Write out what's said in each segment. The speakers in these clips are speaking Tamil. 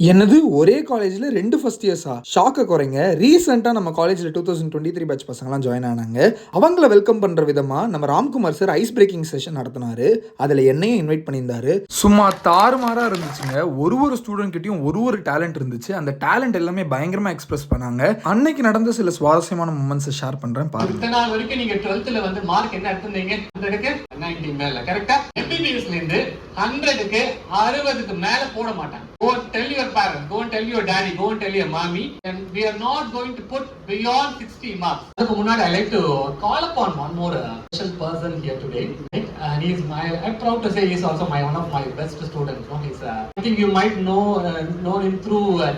என்னது ஒரே காலேஜ்ல 2 ஃபர்ஸ்ட் இயர்ஸா? ஷாக்க குறைங்க. ரீசென்ட்டா நம்ம காலேஜ்ல 2023 பேட்ச் பசங்கலாம் ஜாயின் ஆனாங்க. அவங்கள வெல்கம் பண்ற விதமா நம்ம Ramkumar sir ice breaking session நடத்துனாரு. அதுல என்னையும் இன்வைட் பண்ணியிருந்தாரு. சும்மா தாறுமாறா இருந்துச்சுங்க. ஒரு ஸ்டூடெண்ட் கிட்டயும் ஒரு டேலண்ட் இருந்துச்சு. அந்த டேலண்ட் எல்லாமே பயங்கரமா எக்ஸ்பிரஸ் பண்ணாங்க. அன்னைக்கு நடந்த சில சுவாரஸ்யமான மொமெண்ட்ஸ் ஷேர் பண்றேன் பாருங்க. இத்தனை நாள் வரைக்கும் நீங்க 12th வந்து மார்க் என்ன எடுத்தீங்க? 100க்கு 90 மேல. கரெக்ட்டா? MBBSல இருந்து 100க்கு 60க்கு மேல போட மாட்டாங்க. Go tell your parents, go and tell your daddy, go and tell your mommy, and we are not going to put beyond 60 marks. அதுக்கு முன்னாடி I like to call upon one more special person here today. Right? And he is I'm proud to say he is also one of my best students. No? He's I think you might know him through a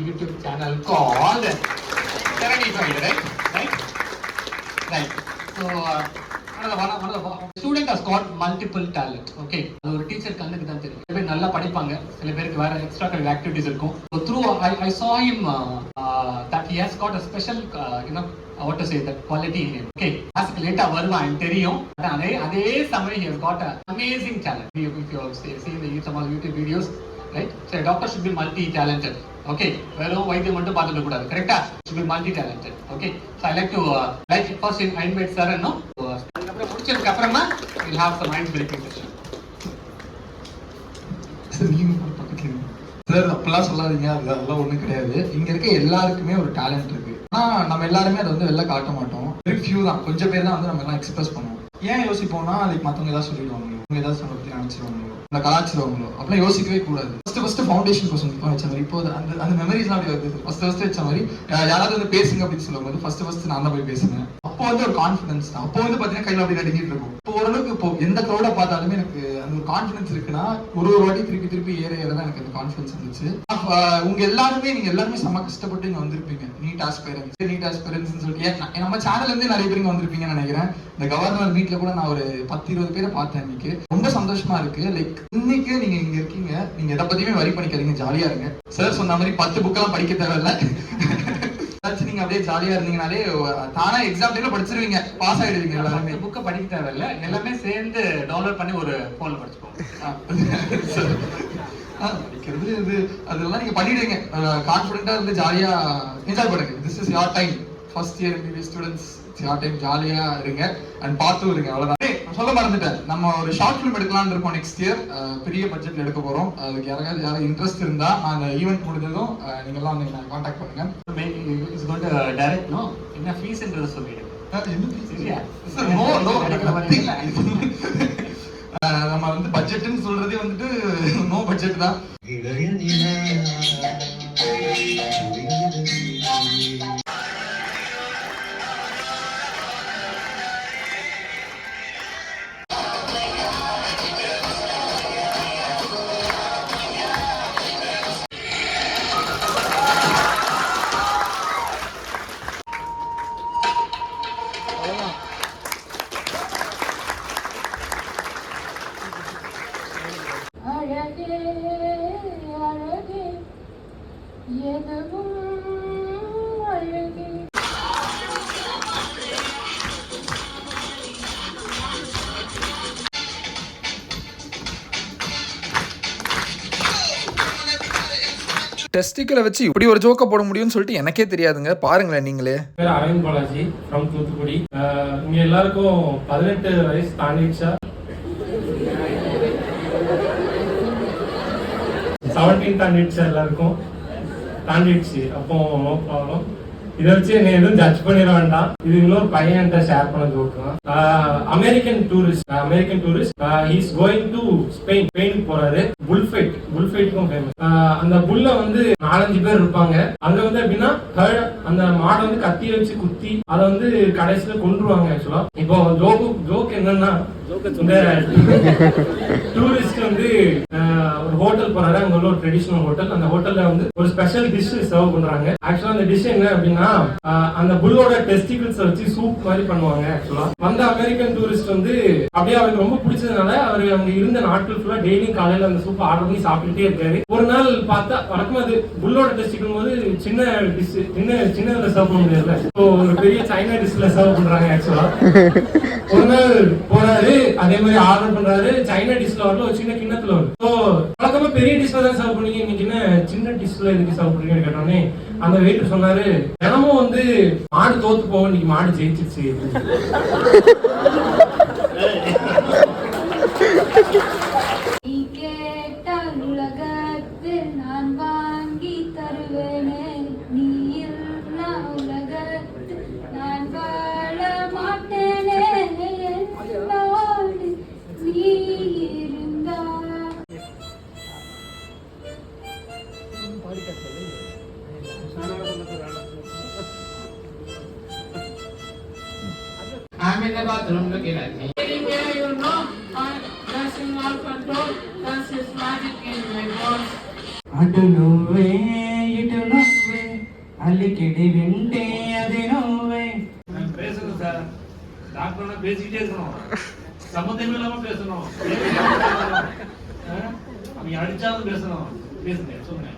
YouTube channel called Serenity, right? Right. So one of the student has got multiple talent. Okay. அது ஒரு டீச்சர் கண்ணுக்கு தான் தெரியும். சில பேர் நல்லா படிப்பாங்க, சில பேருக்கு வேற எக்ஸ்ட்ரா கரிக்குலர் ஆக்டிவிட்டீஸ் இருக்கும். So through I saw him that he has got a special what to say, that quality in him. Okay. As later வருவான் தெரியும். அதே சமயம் he has got an amazing talent. If you see some of the YouTube videos, right? So a doctor should be multi-talented. Okay, வெறும் வைத்தியம் மட்டும் பார்த்துட கூடாது. கரெக்ட்டா? should be multi-talented. Okay. So I like to first I invite sir and அப்புறம் முடிச்சதுக்கு அப்புறமா we'll have some ice breaking session. Sir அப்பெல்லாம் சொல்லாதீங்க, அதெல்லாம் ஒண்ணும் கிடையாது. இங்க இருக்க எல்லாருக்குமே ஒரு டேலண்ட் இருக்கு. ஆனா நம்ம எல்லாருமே அதை வந்து வெளில காட்ட மாட்டோம். வெரி ஃபியூ தான், கொஞ்சம் பேர் தான் வந்து நம்ம எல்லாம் எக்ஸ்பிரஸ் பண்ணுவோம். ஏன் யோசிப்போம்னா அதுக்கு மத்தவங்க ஏதாவது சொல்லிடுவாங்களோ, அவங்க ஏதாவது பத்தி நினைச்சிருவாங்களோ, இல்லை கலாச்சிருவாங்களோ, அப்படிலாம் யோசிக்கவே கூடாது. ஃபர்ஸ்ட் ஃபவுண்டேஷன் கோர்ஸ் வச்ச மாதிரி இப்போ அந்த மெமரிஸ்லாம் அப்படி வருது. ஃபர்ஸ்ட் வச்ச மாதிரி யாராவது வந்து பேசுங்க அப்படின்னு சொல்லும்போது ஃபர்ஸ்ட் நான் தான் போய் பேசுனேன். அப்போ வந்து ஒரு கான்ஃபிடன்ஸ் தான். அப்போ வந்து பாத்தீங்கன்னா கையில அப்படி நடுங்கிட்டு இருக்கும். இப்போ ஓரளவுக்கு இப்போ எந்த க்ரௌட பார்த்தாலுமே எனக்கு அந்த ஒரு கான்ஃபிடன்ஸ் இருக்குன்னா ஒரு வாட்டி திருப்பி ஏற தான் எனக்கு அந்த கான்ஃபிடன்ஸ் இருந்துச்சு. நீங்க எல்லாருமே செம்ம கஷ்டப்பட்டு இங்க வந்திருப்பீங்க. நீட் ஆஸ்பிரன்ஸ் சொல்லிட்டு நம்ம சேனல்ல இருந்தே நிறைய பேர் இங்க வந்திருப்பீங்கன்னு நினைக்கிறேன். இந்த கவர்னர் மீட்ல கூட நான் ஒரு 10-20 பேரை பார்த்தேன். இன்னைக்கு ரொம்ப சந்தோஷமா இருக்கு. லைக் இன்னைக்கு நீங்க இங்க இருக்கீங்க, நீங்க எதை பத்தியுமே வரி பண்ணிக்காதீங்க, ஜாலியா இருங்க. சார் சொன்ன மாதிரி 10 புக்கெல்லாம் படிக்க தேவையில்ல. நீங்க அப்படியே ஜாலியா இருந்தீங்கனாலே தானா எக்ஸாம் டைம்ல படிச்சிருவீங்க, பாஸ் ஆயிடுவீங்க. எல்லாருமே புக்க படிக்க தேவையில்ல, எல்லாமே சேர்ந்து டவுன்லோட் பண்ணி ஒரு போன்ல படிச்சுப்போம். படிக்கிறது இது அதெல்லாம் நீங்க பண்ணிடுவீங்க. கான்ஃபிடென்ட்டா இருந்து ஜாலியா என்ஜாய் பண்ணுங்க. This is your time. First year MBBS students time ஜாலியா இருங்க அண்ட் பார்த்து இருங்க. அவ்வளவுதான். சொல்ல மறந்துட்டேன், நம்ம ஒரு ஷார்ட் ஃபிலிம் எடுக்கலாம்னு இருக்கோம் நெக்ஸ்ட் இயர். பெரிய பட்ஜெட்ல எடுக்க போறோம். அதுக்கு யாராவது இன்ட்ரெஸ்ட் இருந்தா அந்த ஈவென்ட் முடிஞ்சதும் நீங்க எல்லாம் வந்து என்ன கான்டாக்ட் பண்ணுங்க. It's going to direct no என்ன ஃபீஸ்ன்றது சொல்லிடுங்க. நம்ம வந்து பட்ஜெட்னு சொல்றதே வந்துட்டு நோ பட்ஜெட் தான். டெஸ்டிக்கலை வச்சு இப்படி ஒரு ஜோக்க போட முடியும்னு சொல்லிட்டு எனக்கே தெரியாதுங்க. பாருங்களேன் நீங்களே. பேர் அரவிந்த் பாலாஜி ஃப்ரம் தூத்துக்குடி. இங்க எல்லாருக்கும் 18 வயசு தாண்டிடுச்சா? 17 தாண்டிடுச்சா? எல்லாருக்கும் தாண்டிடுச்சு. அப்போ நோ ப்ராப்ளம். இதை வச்சு நீ எதுவும் ஜட்ஜ் பண்ணிட வேண்டாம். இது இன்னொரு பையன் ஷேர் பண்ண joke. American tourist he's going to Spain போறாரு. புல்ஃபைட்க்கும் ஃபேமஸ். அந்த புல்ல வந்து 4-5 பேர் இருப்பாங்க. அங்க வந்து எப்படின்னா அந்த மாடை வந்து கத்திய வச்சு குத்தி அதை வந்து கடைசியில கொண்டுருவாங்க. ஆக்சுவலா இப்போ ஜோக் என்னன்னா, இந்த டூரிஸ்ட் வந்து ஒரு ஹோட்டல் போறாரு. அங்க உள்ள ஒரு ட்ரெடிஷனல் ஹோட்டல். அந்த ஹோட்டல்ல வந்து ஒரு ஸ்பெஷல் டிஷ் சர்வ் பண்றாங்க. ஆக்சுவலா அந்த டிஷ் என்ன அப்படின்னா, அந்த புல்லோட டெஸ்டிகிள்ஸ் வச்சு சூப் மாதிரி பண்ணுவாங்க. ஆக்சுவலா வந்த அமெரிக்கன் டூரிஸ்ட் வந்து அப்படியே அவருக்கு ரொம்ப பிடிச்சதுனால அவரு அங்க இருந்த நாட்கள் ஃபுல்லா டெய்லியும் காலையில அந்த சூப் ஆர்டர் பண்ணி சாப்பிட்டுட்டே இருக்காரு. ஒரு நாள் பார்த்தா வழக்கமா அது புல்லோட டெஸ்டிக்கும் போது சின்ன டிஷ் சின்னதுல சர்வ் பண்ண முடியாதுல்ல. ஒரு பெரிய சைனா டிஷ்ல சர்வ் பண்றாங்க. ஆக்சுவலா ஒரு நாள் போறாரு, அதே மாதிரி ஆர்டர் பண்றாரு. சைனா டிஷ்ல வரல, ஒரு சின்ன கிண்ணத்துல வரும். ஸோ வழக்கமா பெரிய டிஷ்ல தான் சர்வ் பண்ணீங்க, இன்னைக்கு என்ன சின்ன டிஷ்ல எதுக்கு சர்வ் பண்ணீங்கன்னு கேட்டோன்னே அந்த வெயிட்டர் சொன்னாரு, தினமும் வந்து மாடு தோத்து போவோம், இன்னைக்கு மாடு ஜெயிச்சிருச்சு. நீ கேட்டால் உலகத்தில் நான் வாங்கி தருவேனே, நீ இல்லா உலகத்தில் நான் வாழ மாட்டேனே, என்னோடு நீ இருந்தால். I'm in the bathroom looking at me. You know, that's in all control. That's his magic in my voice. అటు నువ్వే ఇటు నువ్వే అలికిడి వింటే అది నువ్వే. பேசணும் சார், டாக்டர்னா பேசிக்கிட்டே இருக்கணும், சம்மந்தமே இல்லாம பேசணும், அவங்க அடிச்சாலும் பேசணும். பேசுங்க, சொல்லுங்க.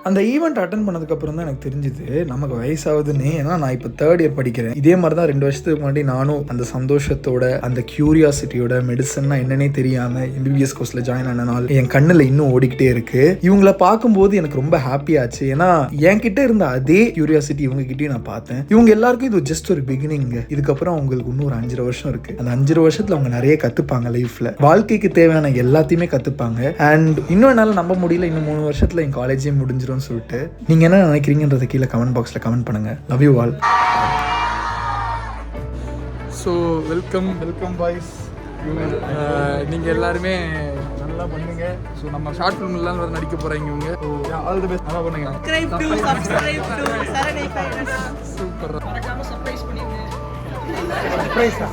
அந்த ஈவெண்ட் அட்டன் பண்ணதுக்கப்புறம் தான் எனக்கு தெரிஞ்சுது நமக்கு வயசாகுதுன்னு. ஏன்னா நான் இப்போ 3rd இயர் படிக்கிறேன். இதே மாதிரி தான் 2 வருஷத்துக்கு முன்னாடி நானும் அந்த சந்தோஷத்தோட அந்த கியூரியாசிட்டியோட மெடிசன்னா என்னன்னே தெரியாமல் MBBS கோர்ஸில் ஜாயின் ஆனனால என் கண்ணில் இன்னும் ஓடிக்கிட்டே இருக்கு. இவங்கள பார்க்கும்போது எனக்கு ரொம்ப ஹாப்பியாச்சு. ஏன்னா என்கிட்ட இருந்த அதே கியூரியாசிட்டி இவங்ககிட்டயும் நான் பார்த்தேன். இவங்க எல்லாருக்கும் இது ஜஸ்ட் ஒரு பிகினிங். இதுக்கப்புறம் அவங்களுக்கு இன்னும் ஒரு 5 வருஷம் இருக்கு. அந்த 5 வருஷத்துல அவங்க நிறைய கற்றுப்பாங்க. லைஃப்ல வாழ்க்கைக்கு தேவையான எல்லாத்தையுமே கற்றுப்பாங்க. அண்ட் இன்னும் என்னால் நம்ப முடியல, இன்னும் 3 வருஷத்துல என் காலேஜே முடிஞ்சிடும் சொல்லிட்டு. நீங்க என்ன நினைக்கிறீங்கன்றத கீழே கமெண்ட் பாக்ஸ்ல கமெண்ட் பண்ணுங்க. Love you all. So welcome boys. நீங்கள் எல்லாருமே நல்லா பண்ணுங்க. ஸோ நம்ம ஷார்ட் ஃபிலிம்லாம் நடிக்க போகிறீங்க. இவங்க ஆல் தி பெஸ்ட். நல்லா பண்ணுங்க. சூப்பர். மறக்காம சர்ப்ரைஸ் பண்ணிடுங்க. சர்ப்ரைஸா?